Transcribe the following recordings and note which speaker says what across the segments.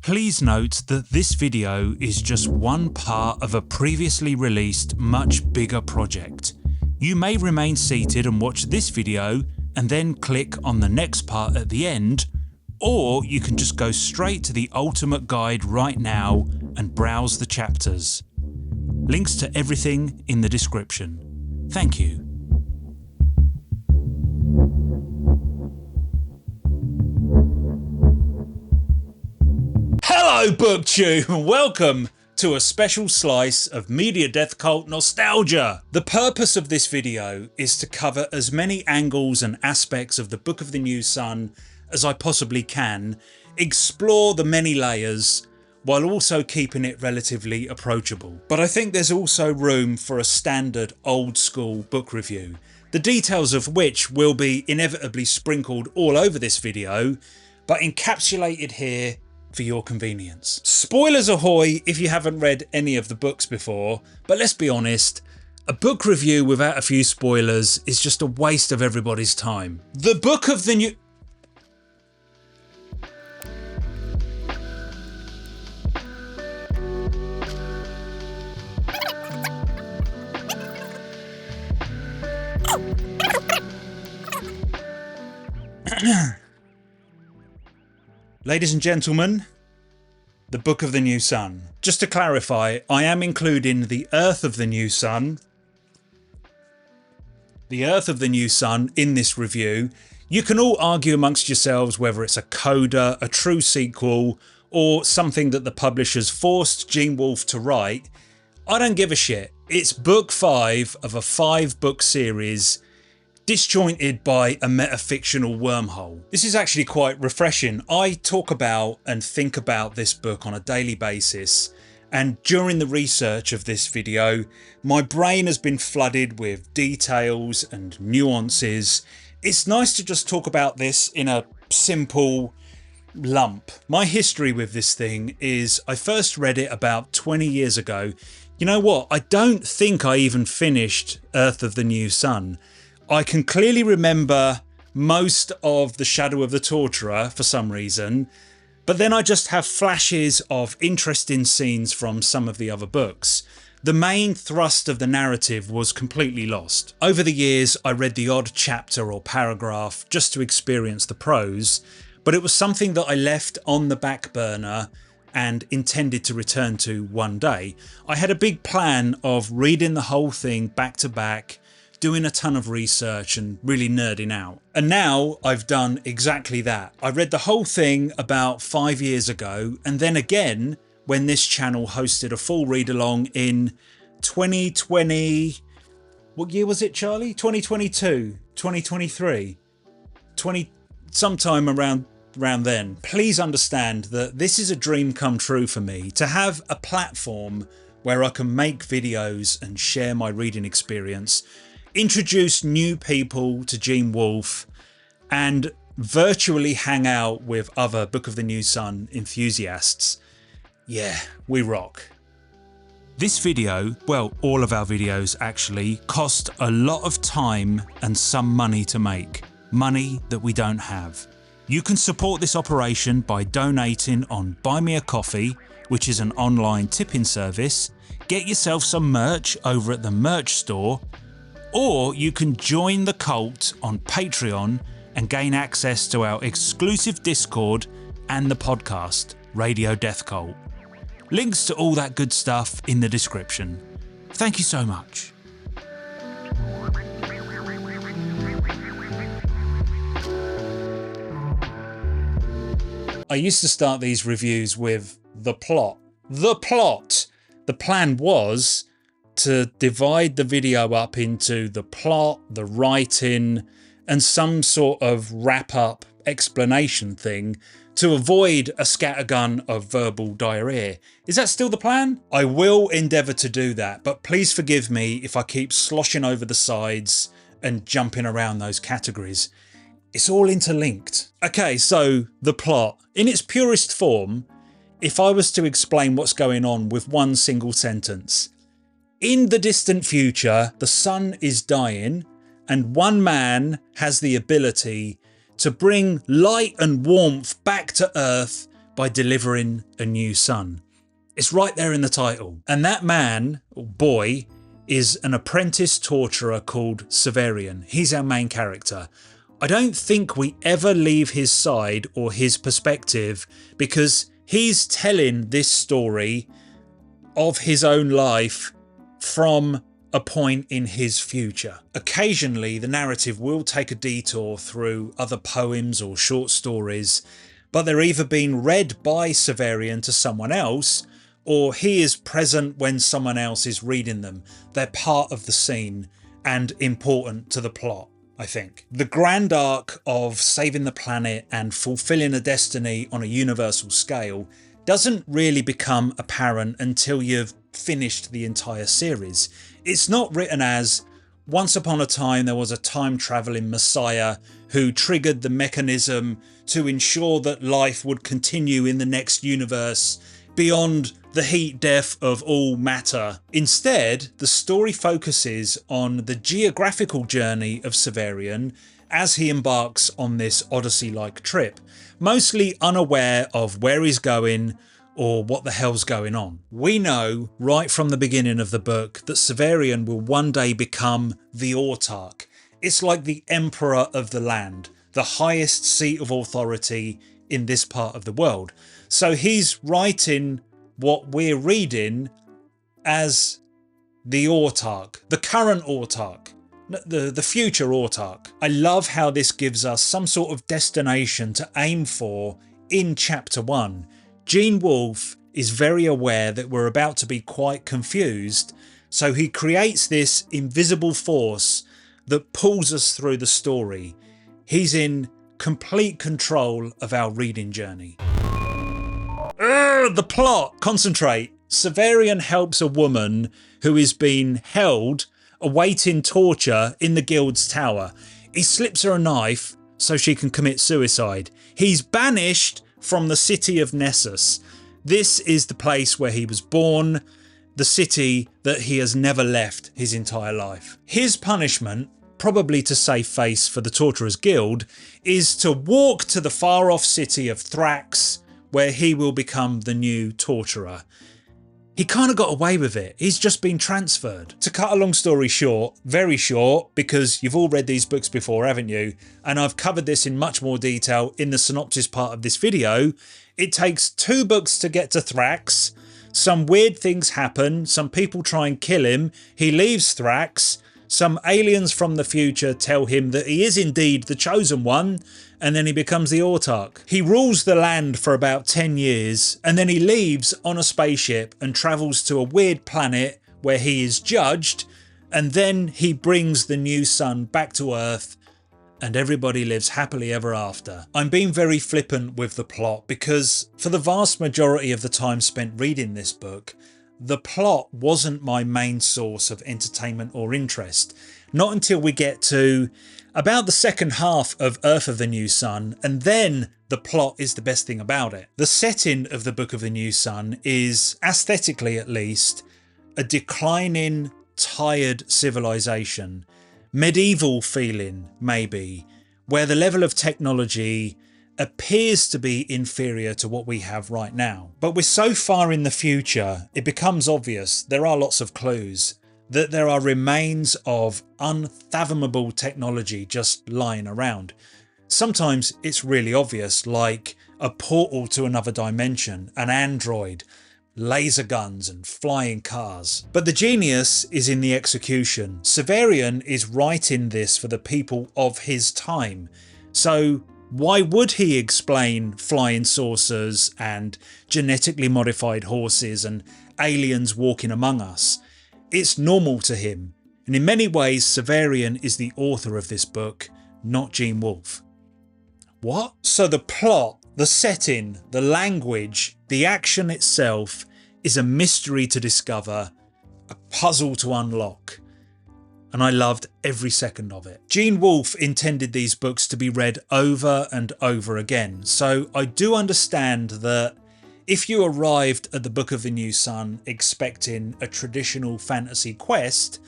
Speaker 1: Please note that this video is just one part of a previously released much bigger project. You may remain seated and watch this video and then click on the next part at the end, or you can just go straight to the ultimate guide right now and browse the chapters. Links to everything in the description. Thank you. Hello BookTube, welcome to a special slice of Media Death Cult nostalgia. The purpose of this video is to cover as many angles and aspects of the Book of the New Sun as I possibly can, explore the many layers while also keeping it relatively approachable. But I think there's also room for a standard old school book review, the details of which will be inevitably sprinkled all over this video, but encapsulated here for your convenience. Spoilers ahoy if you haven't read any of the books before, but let's be honest, a book review without a few spoilers is just a waste of everybody's time. The Book of the New... Ladies and gentlemen, the Book of the New Sun. Just to clarify, I am including the Earth of the New Sun. The Earth of the New Sun in this review. You can all argue amongst yourselves whether it's a coda, a true sequel, or something that the publishers forced Gene Wolfe to write. I don't give a shit. It's book 5 of a 5-book series, disjointed by a metafictional wormhole. This is actually quite refreshing. I talk about and think about this book on a daily basis, and during the research of this video my brain has been flooded with details and nuances. It's nice to just talk about this in a simple lump. My history with this thing is I first read it about 20 years ago. You know what, I don't think I even finished Earth of the New Sun. I can clearly remember most of The Shadow of the Torturer for some reason, but then I just have flashes of interesting scenes from some of the other books. The main thrust of the narrative was completely lost. Over the years I read the odd chapter or paragraph just to experience the prose, but it was something that I left on the back burner and intended to return to one day. I had a big plan of reading the whole thing back to back, doing a ton of research and really nerding out. And now I've done exactly that. I read the whole thing about 5 years ago, and then again when this channel hosted a full read along in 2020... what year was it, Charlie? 2022, 2023, sometime around then. Please understand that this is a dream come true for me, to have a platform where I can make videos and share my reading experience, introduce new people to Gene Wolfe, and virtually hang out with other Book of the New Sun enthusiasts. Yeah, we rock. This video, well, all of our videos actually, cost a lot of time and some money to make. Money that we don't have. You can support this operation by donating on Buy Me a Coffee, which is an online tipping service. Get yourself some merch over at the merch store, or you can join the cult on Patreon and gain access to our exclusive Discord and the podcast, Radio Death Cult. Links to all that good stuff in the description. Thank you so much. I used to start these reviews with the plot. The plot! The plan was to divide the video up into the plot, the writing, and some sort of wrap-up explanation thing to avoid a scattergun of verbal diarrhea. Is that still the plan? I will endeavour to do that, but please forgive me if I keep sloshing over the sides and jumping around those categories. It's all interlinked. Okay, so the plot. In its purest form, if I was to explain what's going on with one single sentence. In the distant future, the sun is dying, and one man has the ability to bring light and warmth back to Earth by delivering a new son. It's right there in the title. And that man, or boy, is an apprentice torturer called Severian. He's our main character. I don't think we ever leave his side or his perspective, because he's telling this story of his own life from a point in his future. Occasionally, the narrative will take a detour through other poems or short stories, but they're either being read by Severian to someone else, or he is present when someone else is reading them. They're part of the scene and important to the plot, I think. The grand arc of saving the planet and fulfilling a destiny on a universal scale doesn't really become apparent until you've finished the entire series. It's not written as, once upon a time there was a time-travelling messiah who triggered the mechanism to ensure that life would continue in the next universe beyond the heat death of all matter. Instead, the story focuses on the geographical journey of Severian as he embarks on this Odyssey-like trip, mostly unaware of where he's going or what the hell's going on. We know right from the beginning of the book that Severian will one day become the Autarch. It's like the emperor of the land, the highest seat of authority in this part of the world. So he's writing what we're reading as the Autarch, the current Autarch, the future Autarch. I love how this gives us some sort of destination to aim for in chapter 1. Gene Wolfe is very aware that we're about to be quite confused, so he creates this invisible force that pulls us through the story. He's in complete control of our reading journey. The plot! Concentrate. Severian helps a woman who is being held, awaiting torture in the guild's tower. He slips her a knife so she can commit suicide. He's banished from the city of Nessus. This is the place where he was born, the city that he has never left his entire life. His punishment, probably to save face for the Torturers Guild, is to walk to the far off city of Thrax, where he will become the new torturer. He kind of got away with it. He's just been transferred. To cut a long story short, very short, because you've all read these books before, haven't you? And I've covered this in much more detail in the synopsis part of this video. It takes 2 books to get to Thrax. Some weird things happen. Some people try and kill him. He leaves Thrax. Some aliens from the future tell him that he is indeed the chosen one, and then he becomes the Autarch. He rules the land for about 10 years, and then he leaves on a spaceship and travels to a weird planet where he is judged, and then he brings the new son back to Earth, and everybody lives happily ever after. I'm being very flippant with the plot because for the vast majority of the time spent reading this book, the plot wasn't my main source of entertainment or interest. Not until we get to about the second half of Earth of the New Sun, and then the plot is the best thing about it. The setting of the Book of the New Sun is, aesthetically at least, a declining, tired civilization. Medieval feeling, maybe, where the level of technology appears to be inferior to what we have right now. But we're so far in the future, it becomes obvious, there are lots of clues, that there are remains of unfathomable technology just lying around. Sometimes it's really obvious, like a portal to another dimension, an android, laser guns and flying cars. But the genius is in the execution. Severian is writing this for the people of his time. So why would he explain flying saucers and genetically modified horses and aliens walking among us? It's normal to him, and in many ways Severian is the author of this book, not Gene Wolfe. What? So the plot, the setting, the language, the action itself is a mystery to discover, a puzzle to unlock. And I loved every second of it. Gene Wolfe intended these books to be read over and over again, so I do understand that if you arrived at the Book of the New Sun expecting a traditional fantasy quest,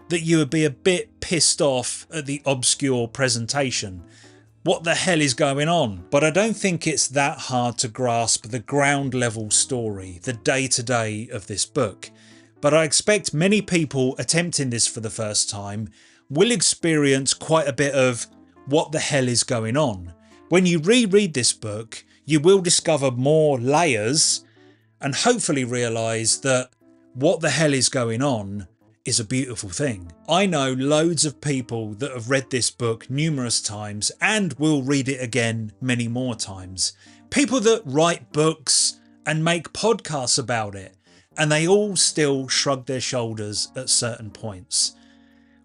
Speaker 1: that you would be a bit pissed off at the obscure presentation. what the hell is going on? But I don't think it's that hard to grasp the ground level story, the day-to-day of this book. But I expect many people attempting this for the first time will experience quite a bit of what the hell is going on. When you reread this book, you will discover more layers and hopefully realise that what the hell is going on is a beautiful thing. I know loads of people that have read this book numerous times and will read it again many more times. People that write books and make podcasts about it, and they all still shrug their shoulders at certain points,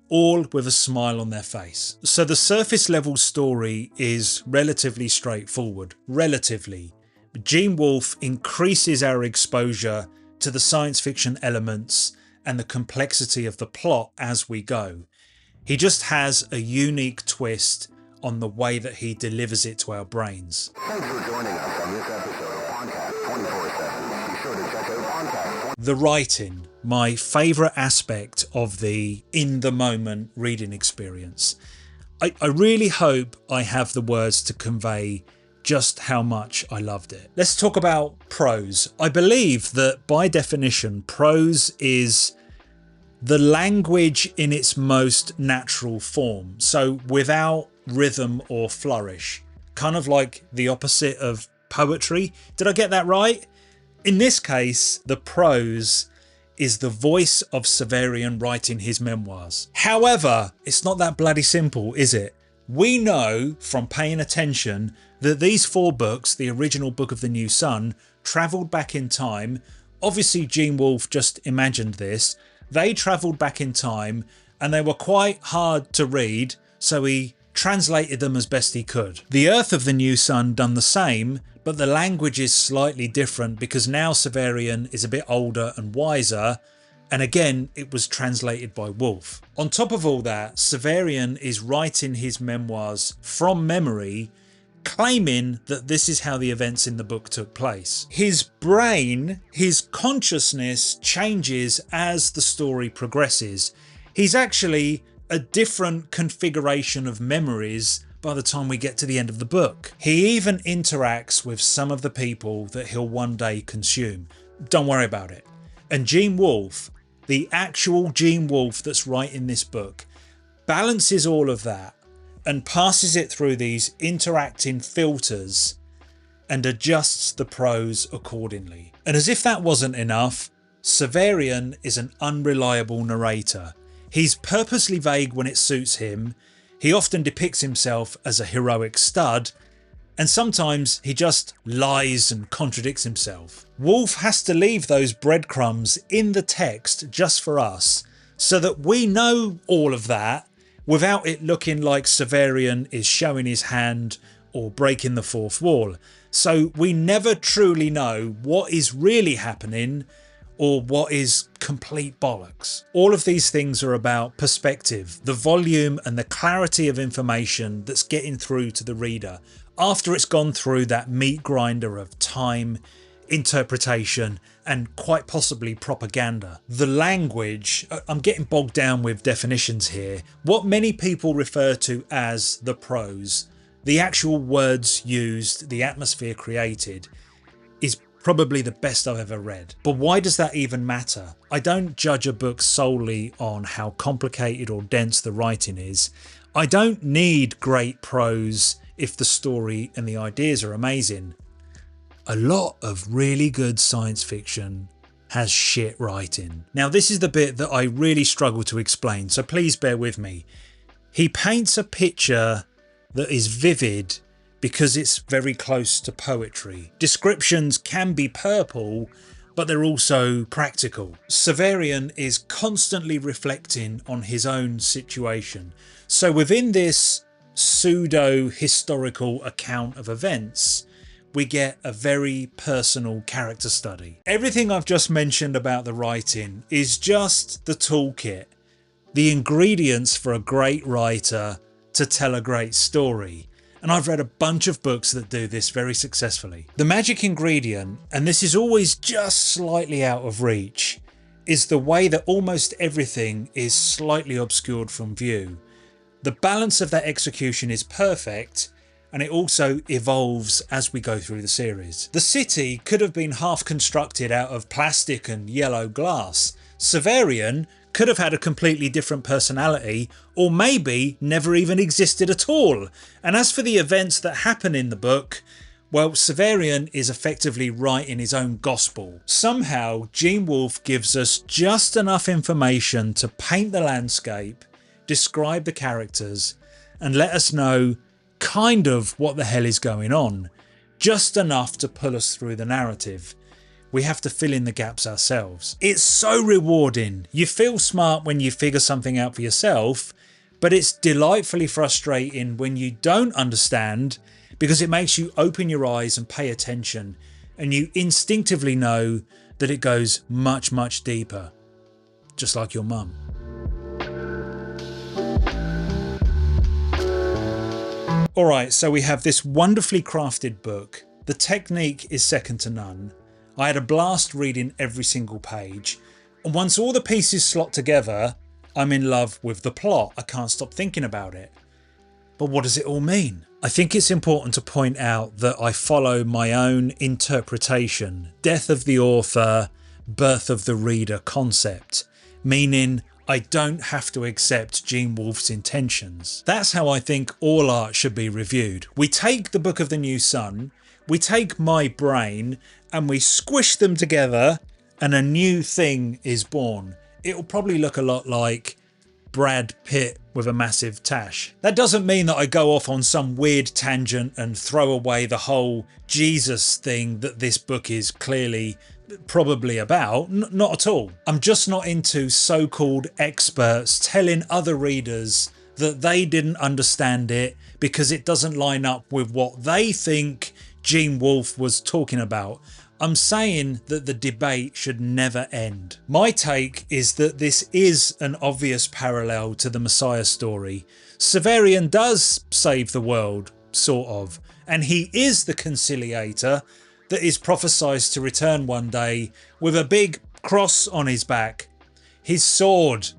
Speaker 1: all with a smile on their face. So the surface level story is relatively straightforward, relatively. Gene Wolfe increases our exposure to the science fiction elements and the complexity of the plot as we go. He just has a unique twist on the way that he delivers it to our brains.
Speaker 2: Thanks for joining us on this episode of Podcast 24/7. Be sure to check out Podcast.
Speaker 1: The writing, my favourite aspect of the in-the-moment reading experience. I really hope I have the words to convey just how much I loved it. Let's talk about prose. I believe that by definition, prose is the language in its most natural form. So without rhythm or flourish, kind of like the opposite of poetry. Did I get that right? In this case, the prose is the voice of Severian writing his memoirs. However, it's not that bloody simple, is it? We know from paying attention that these 4 books, the original Book of the New Sun, travelled back in time. Obviously Gene Wolfe just imagined this. They travelled back in time and they were quite hard to read, so he translated them as best he could. The Earth of the New Sun done the same, but the language is slightly different because now Severian is a bit older and wiser, and again it was translated by Wolfe. On top of all that, Severian is writing his memoirs from memory, claiming that this is how the events in the book took place. His brain, his consciousness changes as the story progresses. He's actually a different configuration of memories by the time we get to the end of the book. He even interacts with some of the people that he'll one day consume. Don't worry about it. And Gene Wolfe, the actual Gene Wolfe that's writing this book, balances all of that and passes it through these interacting filters and adjusts the prose accordingly. And as if that wasn't enough, Severian is an unreliable narrator. He's purposely vague when it suits him. He often depicts himself as a heroic stud, and sometimes he just lies and contradicts himself. Wolfe has to leave those breadcrumbs in the text just for us, so that we know all of that without it looking like Severian is showing his hand or breaking the fourth wall. So we never truly know what is really happening or what is complete bollocks. All of these things are about perspective, the volume and the clarity of information that's getting through to the reader after it's gone through that meat grinder of time, interpretation and quite possibly propaganda. The language, I'm getting bogged down with definitions here. What many people refer to as the prose, the actual words used, the atmosphere created, is probably the best I've ever read. But why does that even matter? I don't judge a book solely on how complicated or dense the writing is. I don't need great prose if the story and the ideas are amazing. A lot of really good science fiction has shit writing. Now this is the bit that I really struggle to explain, so please bear with me. He paints a picture that is vivid because it's very close to poetry. Descriptions can be purple, but they're also practical. Severian is constantly reflecting on his own situation. So within this pseudo-historical account of events, we get a very personal character study. Everything I've just mentioned about the writing is just the toolkit, the ingredients for a great writer to tell a great story. And I've read a bunch of books that do this very successfully. The magic ingredient, and this is always just slightly out of reach, is the way that almost everything is slightly obscured from view. The balance of that execution is perfect, and it also evolves as we go through the series. The city could have been half constructed out of plastic and yellow glass. Severian could have had a completely different personality, or maybe never even existed at all. And as for the events that happen in the book, well, Severian is effectively writing his own gospel. Somehow, Gene Wolfe gives us just enough information to paint the landscape, describe the characters, and let us know kind of what the hell is going on. Just enough to pull us through the narrative. We have to fill in the gaps ourselves. It's so rewarding. You feel smart when you figure something out for yourself, but it's delightfully frustrating when you don't understand, because it makes you open your eyes and pay attention, and you instinctively know that it goes much, much deeper. Just like your mum. Alright, so we have this wonderfully crafted book. The technique is second to none. I had a blast reading every single page, and once all the pieces slot together, I'm in love with the plot. I can't stop thinking about it. But what does it all mean? I think it's important to point out that I follow my own interpretation, death of the author, birth of the reader concept, meaning I don't have to accept Gene Wolfe's intentions. That's how I think all art should be reviewed. We take the Book of the New Sun, we take my brain, and we squish them together, and a new thing is born. It'll probably look a lot like Brad Pitt with a massive tash. That doesn't mean that I go off on some weird tangent and throw away the whole Jesus thing that this book is clearly probably about. Not at all. I'm just not into so-called experts telling other readers that they didn't understand it because it doesn't line up with what they think Gene Wolfe was talking about. I'm saying that the debate should never end. My take is that this is an obvious parallel to the Messiah story. Severian does save the world, sort of, and he is the conciliator that is prophesied to return one day with a big cross on his back, his sword,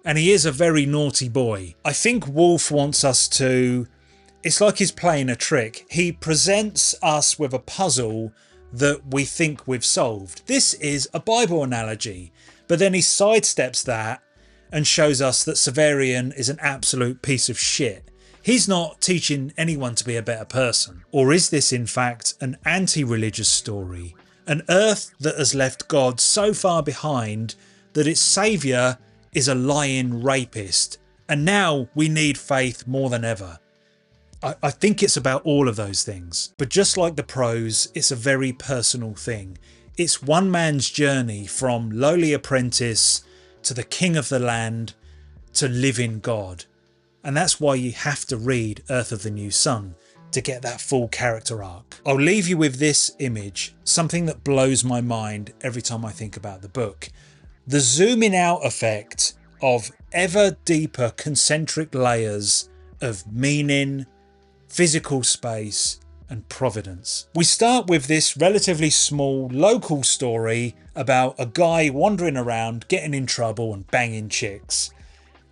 Speaker 1: and he is a very naughty boy. I think Wolfe wants us to... It's like he's playing a trick. He presents us with a puzzle that we think we've solved. This is a Bible analogy, but then he sidesteps that and shows us that Severian is an absolute piece of shit. He's not teaching anyone to be a better person. Or is this in fact an anti-religious story? An earth that has left God so far behind that its saviour is a lying rapist, and now we need faith more than ever. I think it's about all of those things. But just like the prose, it's a very personal thing. It's one man's journey from lowly apprentice to the king of the land to living God. And that's why you have to read Earth of the New Sun to get that full character arc. I'll leave you with this image, something that blows my mind every time I think about the book. The zooming out effect of ever deeper concentric layers of meaning, physical space and providence. We start with this relatively small local story about a guy wandering around, getting in trouble and banging chicks.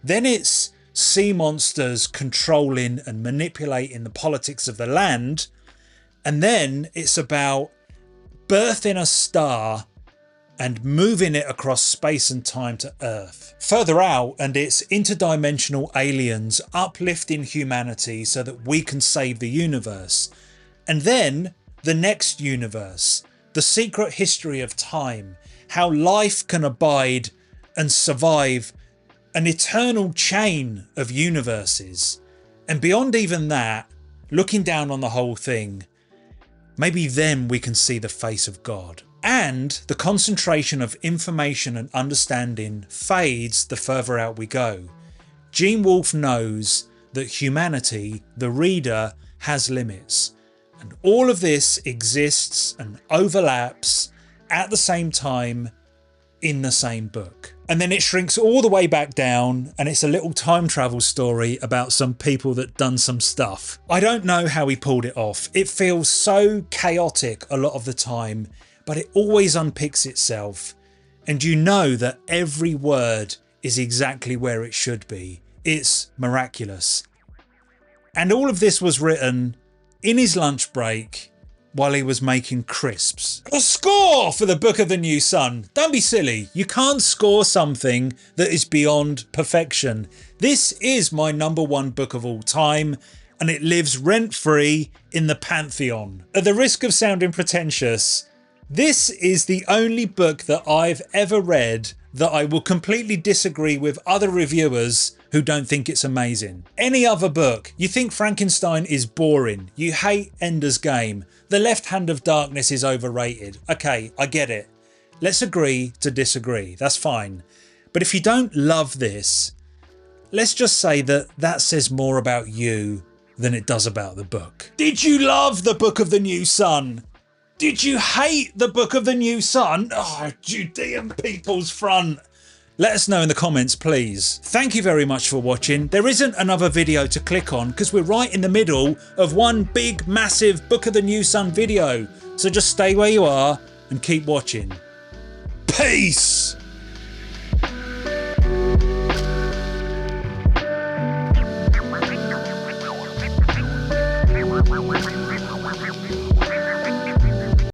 Speaker 1: Then it's sea monsters controlling and manipulating the politics of the land. And then it's about birthing a star and moving it across space and time to Earth. Further out, and it's interdimensional aliens uplifting humanity so that we can save the universe. And then the next universe, the secret history of time, how life can abide and survive an eternal chain of universes. And beyond even that, looking down on the whole thing, maybe then we can see the face of God. And the concentration of information and understanding fades the further out we go. Gene Wolfe knows that humanity, the reader, has limits. And all of this exists and overlaps at the same time in the same book. And then it shrinks all the way back down, and it's a little time travel story about some people that done some stuff. I don't know how he pulled it off. It feels so chaotic a lot of the time, but it always unpicks itself, and you know that every word is exactly where it should be. It's miraculous. And all of this was written in his lunch break while he was making crisps. A score for the Book of the New Sun. Don't be silly. You can't score something that is beyond perfection. This is my #1 book of all time, and it lives rent-free in the pantheon. At the risk of sounding pretentious, this is the only book that I've ever read that I will completely disagree with other reviewers who don't think it's amazing. Any other book, you think Frankenstein is boring, you hate Ender's Game, The Left Hand of Darkness is overrated. Okay, I get it. Let's agree to disagree, that's fine. But if you don't love this, let's just say that that says more about you than it does about the book. Did you love the Book of the New Sun? Did you hate the Book of the New Sun? Oh, Judean People's Front. Let us know in the comments, please. Thank you very much for watching. There isn't another video to click on because we're right in the middle of one big, massive Book of the New Sun video. So just stay where you are and keep watching. Peace!
Speaker 2: Wow.